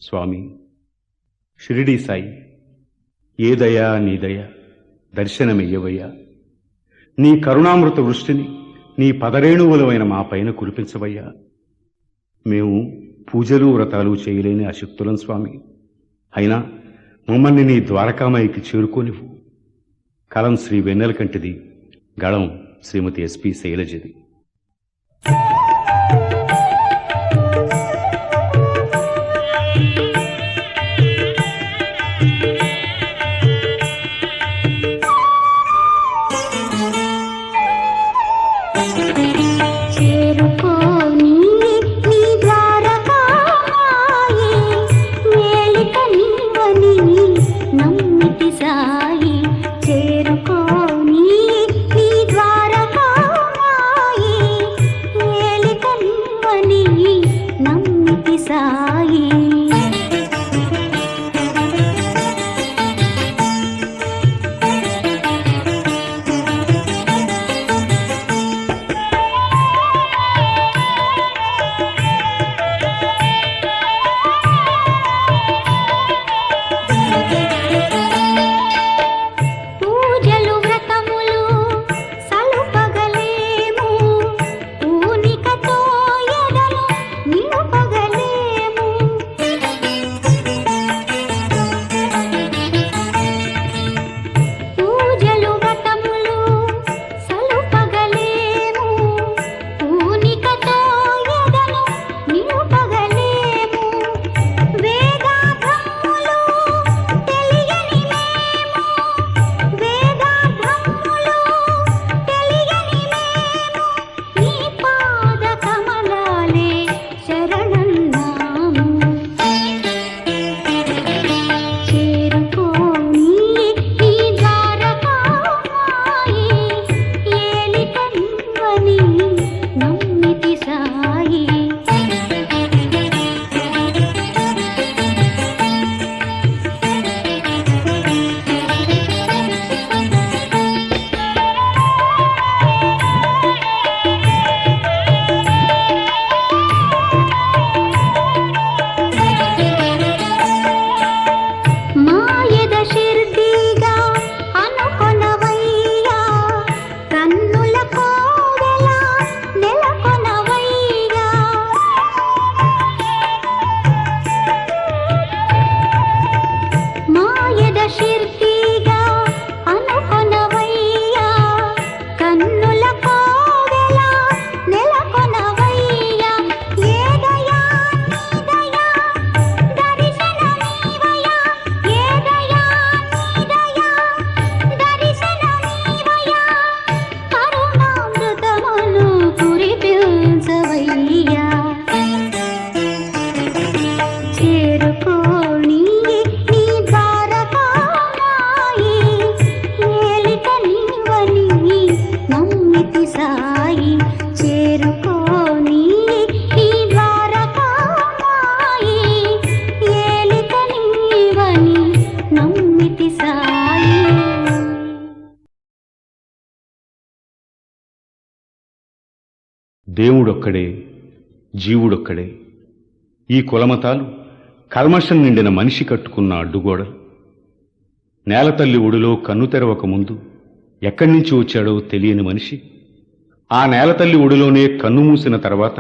స్వామి షిరిడీ సాయి, ఏ దయా నీ దయ దర్శనమియ్యవయ్యా. నీ కరుణామృత వృష్టిని నీ పదరేణువులమైన మా పైన కురిపించవయ్యా. మేము పూజలు వ్రతాలు చేయలేని అశక్తులం స్వామి. అయినా మమ్మల్ని నీ ద్వారకామాయికి చేరుకోనివ్వు. కలం శ్రీ వెన్నెలకంటిది, గళం శ్రీమతి ఎస్పి శైలజది. దేవుడొక్కడే, జీవుడొక్కడే. ఈ కులమతాలు కల్మషం నిండిన మనిషి కట్టుకున్న అడ్డుగోడలు. నేలతల్లి ఒడిలో కన్ను తెరవక ముందు ఎక్కడి నుంచి వచ్చాడో తెలియని మనిషి ఆ నేలతల్లి ఒడిలోనే కన్ను మూసిన తర్వాత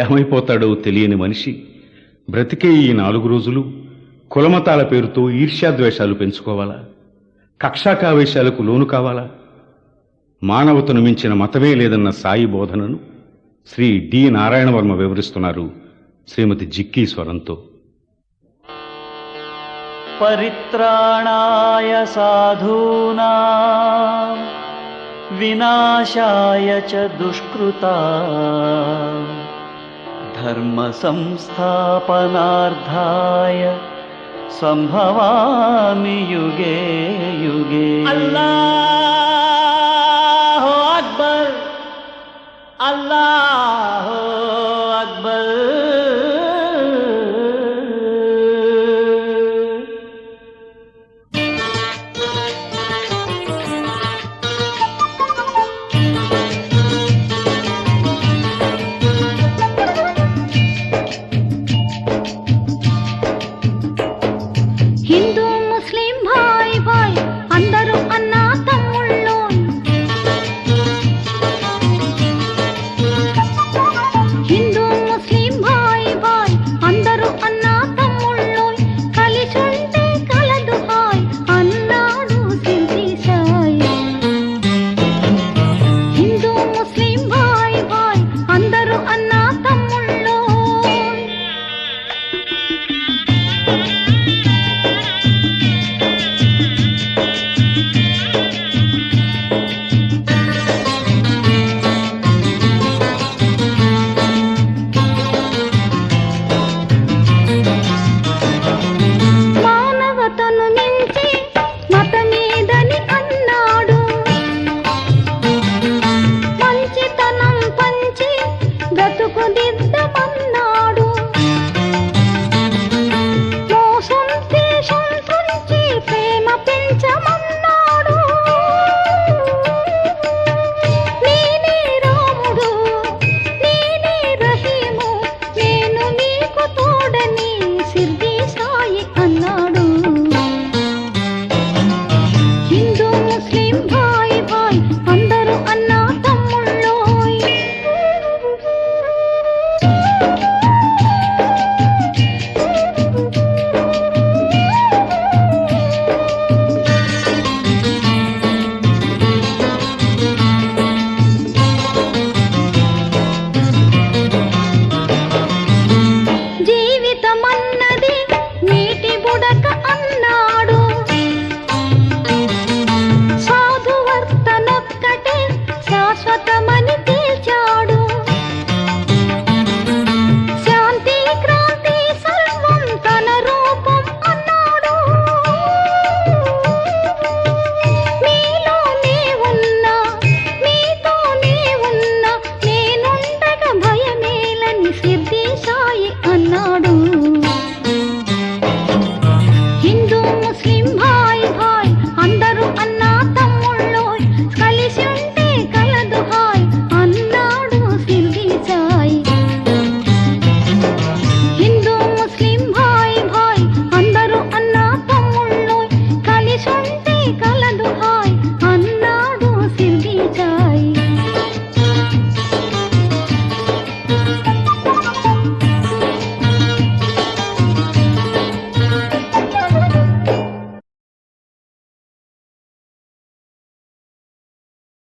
ఏమైపోతాడో తెలియని మనిషి బ్రతికే ఈ 4 రోజులు కులమతాల పేరుతో ఈర్ష్యాద్వేషాలు పెంచుకోవాలా? కక్షాకావేశాలకు లోను కావాలా? మానవతను మించిన మతమే లేదన్న సాయి బోధనను శ్రీ డి నారాయణవర్మ వివరిస్తున్నారు శ్రీమతి జిక్కీ స్వరంతో. పరిత్రాణాయ సాధూనాం వినాశాయ చ దుష్కృతాం ధర్మ సంస్థాపనార్థాయ సంభవామి యుగే యుగే. అల్లాహు అక్బర్, అల్లాహు